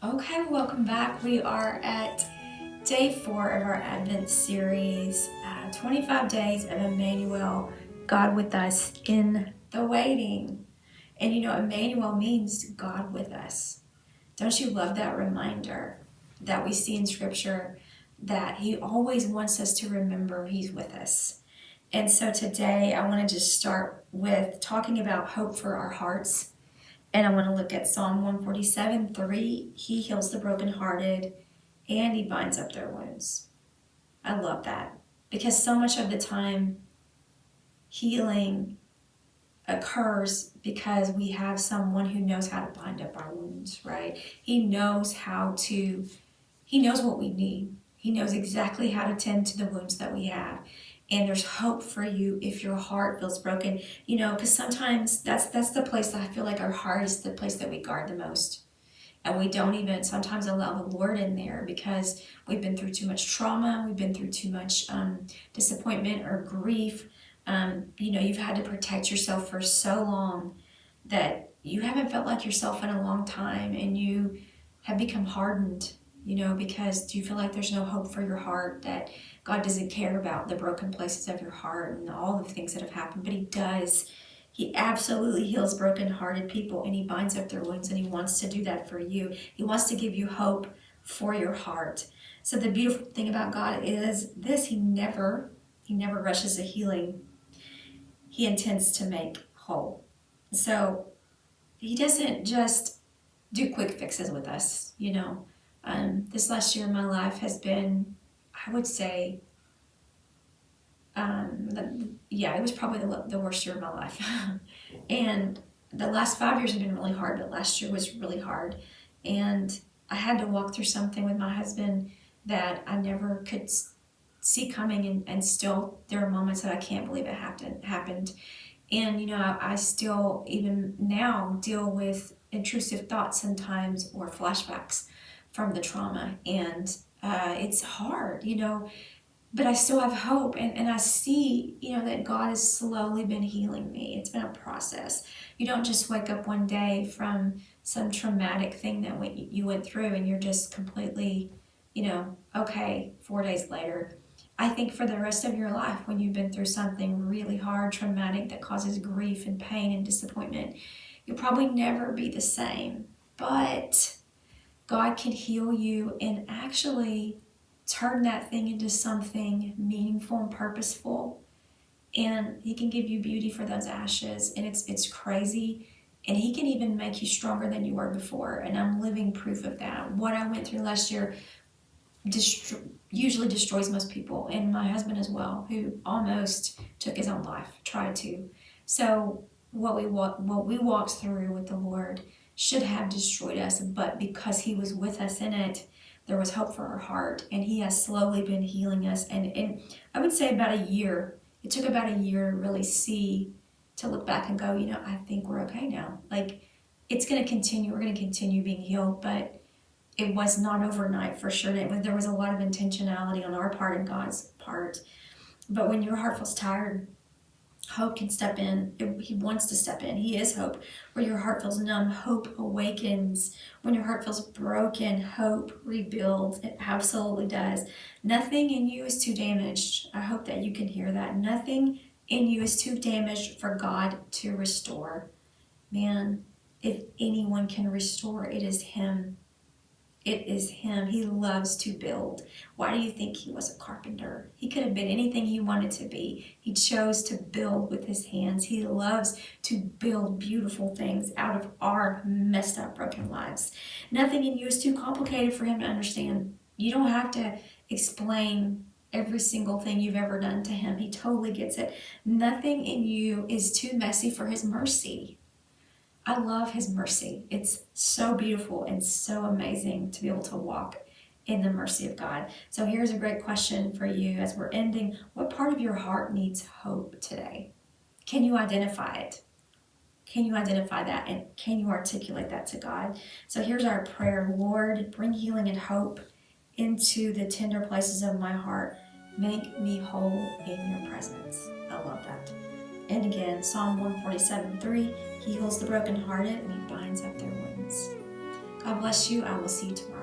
Okay, welcome back. We are at day 4 of our Advent series, 25 Days of Emmanuel, God with us in the waiting. And Emmanuel means God with us. Don't you love that reminder that we see in Scripture that He always wants us to remember He's with us? And so today I want to just start with talking about hope for our hearts, and I want to look at Psalm 147:3. He heals the brokenhearted and he binds up their wounds. I love that because so much of the time, healing occurs because we have someone who knows how to bind up our wounds, right? He knows what we need. He knows exactly how to tend to the wounds that we have. And there's hope for you if your heart feels broken. Because sometimes that's the place that I feel like our heart is the place that we guard the most. And we don't even sometimes allow the Lord in there because we've been through too much trauma, we've been through too much disappointment or grief. You've had to protect yourself for so long that you haven't felt like yourself in a long time, and you have become hardened, because do you feel like there's no hope for your heart, that God doesn't care about the broken places of your heart and all the things that have happened, but He does. He absolutely heals broken-hearted people, and He binds up their wounds, and He wants to do that for you. He wants to give you hope for your heart. So the beautiful thing about God is this: He never rushes a healing. He intends to make whole. So He doesn't just do quick fixes with us. This last year in my life has been, I would say, it was probably the worst year of my life. And the last 5 years have been really hard, but last year was really hard. And I had to walk through something with my husband that I never could see coming, and still there are moments that I can't believe it happened. And I still, even now, deal with intrusive thoughts sometimes, or flashbacks from the trauma. And it's hard, but I still have hope, and I see, that God has slowly been healing me. It's been a process. You don't just wake up one day from some traumatic thing that you went through and you're just completely, okay, 4 days later. I think for the rest of your life, when you've been through something really hard, traumatic, that causes grief and pain and disappointment, you'll probably never be the same. But God can heal you and actually turn that thing into something meaningful and purposeful. And He can give you beauty for those ashes. And it's crazy. And He can even make you stronger than you were before. And I'm living proof of that. What I went through last year usually destroys most people, and my husband as well, who almost took his own life, tried to. So what we walked through with the Lord should have destroyed us, but because He was with us in it, there was hope for our heart, and He has slowly been healing us. And I would say about a year. It took about a year to really to look back and go, I think we're okay now. Like, it's going to continue. We're going to continue being healed, but it was not overnight for sure. There was a lot of intentionality on our part and God's part. But when your heart feels tired, hope can step in. He wants to step in. He is hope. Where your heart feels numb, hope awakens. When your heart feels broken, hope rebuilds. It absolutely does. Nothing in you is too damaged. I hope that you can hear that. Nothing in you is too damaged for God to restore. Man, if anyone can restore, it is Him. It is Him. He loves to build. Why do you think He was a carpenter? He could have been anything He wanted to be. He chose to build with His hands. He loves to build beautiful things out of our messed up, broken lives. Nothing in you is too complicated for Him to understand. You don't have to explain every single thing you've ever done to Him. He totally gets it. Nothing in you is too messy for His mercy. I love His mercy. It's so beautiful and so amazing to be able to walk in the mercy of God. So here's a great question for you as we're ending. What part of your heart needs hope today? Can you identify it? Can you identify that, and can you articulate that to God? So here's our prayer. Lord, bring healing and hope into the tender places of my heart. Make me whole in your presence. I love that. And again, Psalm 147:3, He heals the brokenhearted and He binds up their wounds. God bless you. I will see you tomorrow.